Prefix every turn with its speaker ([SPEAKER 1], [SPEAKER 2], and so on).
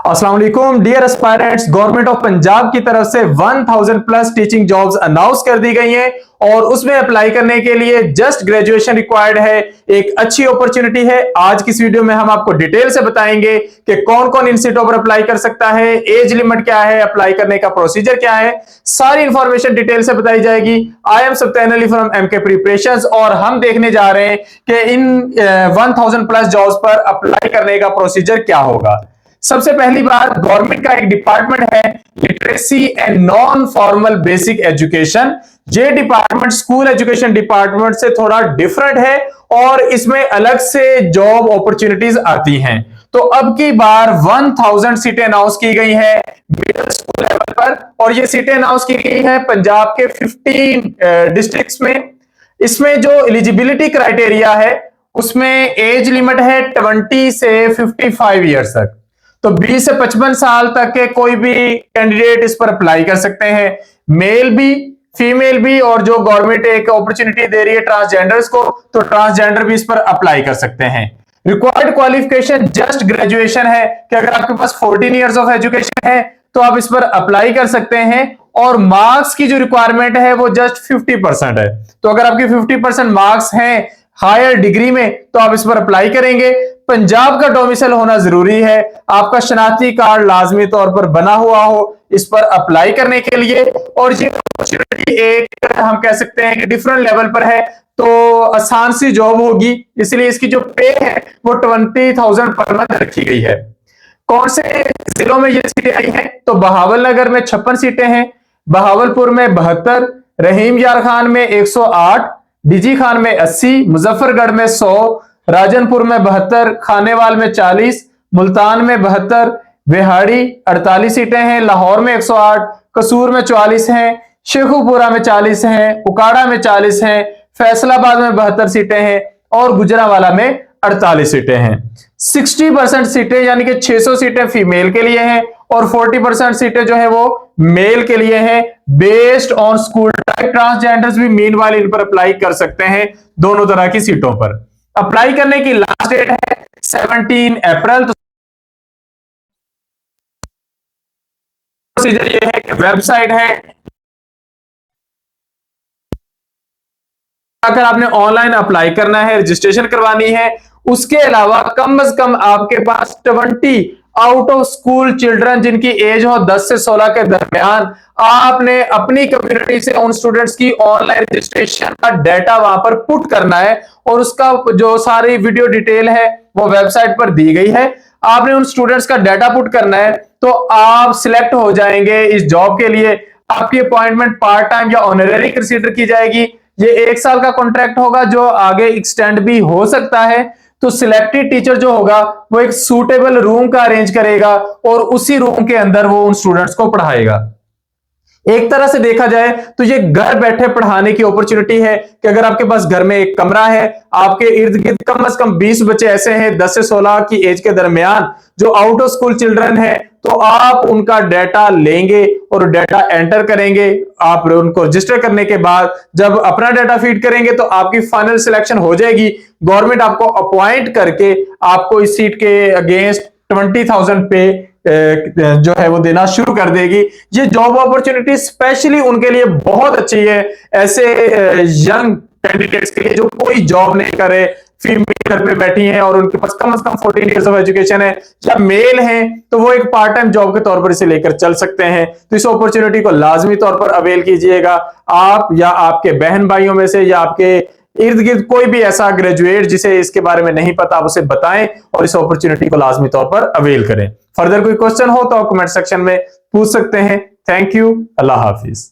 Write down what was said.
[SPEAKER 1] अस्सलाम वालेकुम dear aspirants. Government of Punjab की तरफ से 1000 प्लस टीचिंग जॉब्स अनाउंस कर दी गई हैं और उसमें अप्लाई करने के लिए जस्ट ग्रेजुएशन रिक्वायर्ड है। एक अच्छी अपॉर्चुनिटी है। आज की इस वीडियो में हम आपको डिटेल से बताएंगे कि कौन कौन इन सीटों पर अप्लाई कर सकता है, एज लिमिट क्या है, अप्लाई करने का प्रोसीजर क्या है, सारी इंफॉर्मेशन डिटेल से बताई जाएगी। I am Sabtan Ali from MK preparations और हम देखने जा रहे हैं कि इन 1000 प्लस जॉब्स पर अप्लाई करने का प्रोसीजर क्या होगा। सबसे पहली बात, गवर्नमेंट का एक डिपार्टमेंट है literacy and non formal basic education. ये डिपार्टमेंट स्कूल एजुकेशन डिपार्टमेंट से थोड़ा डिफरेंट है और इसमें अलग से जॉब अपॉर्चुनिटीज आती हैं। तो अब की बार 1000 सीटें अनाउंस की गई है मिडिल स्कूल लेवल पर और ये सीटें अनाउंस की गई हैं पंजाब के 15 डिस्ट्रिक्ट्स में। इसमें जो एलिजिबिलिटी क्राइटेरिया है उसमें एज लिमिट है 20 से 55 ईयर्स तक। तो 20 से 55 साल तक के कोई भी कैंडिडेट इस पर अप्लाई कर सकते हैं, मेल भी फीमेल भी, और जो गवर्नमेंट एक अपॉर्चुनिटी दे रही है ट्रांसजेंडर्स को, तो ट्रांसजेंडर भी इस पर अप्लाई कर सकते हैं। रिक्वायर्ड क्वालिफिकेशन जस्ट ग्रेजुएशन है कि अगर आपके पास 14 इयर्स ऑफ एजुकेशन है तो आप इस पर अप्लाई कर सकते हैं और मार्क्स की जो रिक्वायरमेंट है वो जस्ट 50% है। तो अगर आपके 50% मार्क्स हैं हायर डिग्री में तो आप इस पर अप्लाई करेंगे। पंजाब का डोमिसाइल होना जरूरी है, आपका शनाख्ती कार्ड लाजमी तौर पर बना हुआ हो इस पर अप्लाई करने के लिए। और ये अपॉर्चुनिटी एक हम कह सकते हैं कि डिफरेंट लेवल पर है, तो आसान सी जॉब होगी, इसलिए इसकी जो पे है वो 20,000 पर मंथ रखी गई है। कौन से जिलों में ये सीटें आई हैं? तो बहावलनगर में 56 सीटें हैं, बहावलपुर में 72, रहीम यार खान में 108, डीजी खान में 80, मुजफ्फरगढ़ में 100, राजनपुर में 72, खानेवाल में 40, मुल्तान में 72, बिहाड़ी 48 सीटें हैं, लाहौर में 108, कसूर में 44 हैं, शेखुपुरा में 40 हैं, उकाड़ा में 40 हैं, फैसलाबाद में 72 सीटें हैं और गुजरांवाला में 48 सीटें हैं। 60% सीटें यानी कि 600 सीटें फीमेल के लिए हैं और 40% सीटें जो है वो मेल के लिए हैं based on school type. Transgenders भी मीनवाइल इन पर अप्लाई कर सकते हैं दोनों तरह की सीटों पर। अप्लाई करने की लास्ट डेट है 17 अप्रैल। तो प्रोसीजर ये है कि वेबसाइट है, अगर आपने ऑनलाइन अप्लाई करना है, रजिस्ट्रेशन करवानी है। उसके अलावा कम से कम आपके पास 20 आउट ऑफ स्कूल चिल्ड्रन जिनकी एज हो 10 से 16 के दरमियान, आपने अपनी कम्युनिटी से उन स्टूडेंट्स की ऑनलाइन रजिस्ट्रेशन का डाटा वहां पर पुट करना है और उसका जो सारी वीडियो डिटेल है वो वेबसाइट पर दी गई है। आपने उन स्टूडेंट्स का डाटा पुट करना है तो आप सिलेक्ट हो जाएंगे इस जॉब के लिए। आपकी अपॉइंटमेंट पार्ट टाइम या ऑनरेरी कंसीडर की जाएगी। ये 1 साल का कॉन्ट्रैक्ट होगा जो आगे एक्सटेंड भी हो सकता है। तो सिलेक्टेड टीचर जो होगा वो एक सूटेबल रूम का अरेंज करेगा और उसी रूम के अंदर वो उन स्टूडेंट्स को पढ़ाएगा। एक तरह से देखा जाए तो ये घर बैठे पढ़ाने की अपॉर्चुनिटी है कि अगर आपके पास घर में एक कमरा है, आपके इर्द गिर्द कम से कम 20 बच्चे ऐसे हैं 10 से 16 की एज के दरमियान जो आउट ऑफ स्कूल चिल्ड्रन है, तो आप उनका डाटा लेंगे और डाटा एंटर करेंगे। आप उनको रजिस्टर करने के बाद जब अपना डाटा फीड करेंगे तो आपकी फाइनल सिलेक्शन हो जाएगी। गवर्नमेंट आपको अपॉइंट करके आपको इस सीट के अगेंस्ट 20,000 पे जो है वो देना शुरू कर देगी। ये जॉब अपॉर्चुनिटी स्पेशली उनके लिए बहुत अच्छी है, ऐसे यंग कैंडिडेट्स के लिए जो कोई जॉब नहीं करे, फीमेल घर पे बैठी हैं और उनके पास कम से कम 14 इयर्स ऑफ एजुकेशन है, या मेल हैं तो वो एक पार्ट टाइम जॉब के तौर पर इसे लेकर चल सकते हैं। तो इस अपॉर्चुनिटी को लाजमी तौर पर अवेल कीजिएगा। आप या आपके बहन भाइयों में से या आपके इर्द गिर्द कोई भी ऐसा ग्रेजुएट जिसे इसके बारे में नहीं पता, आप उसे बताएं और इस अपॉर्चुनिटी को लाजमी तौर पर अवेल करें। फर्दर कोई क्वेश्चन हो तो आप कमेंट सेक्शन में पूछ सकते हैं। Thank you, Allah Hafiz.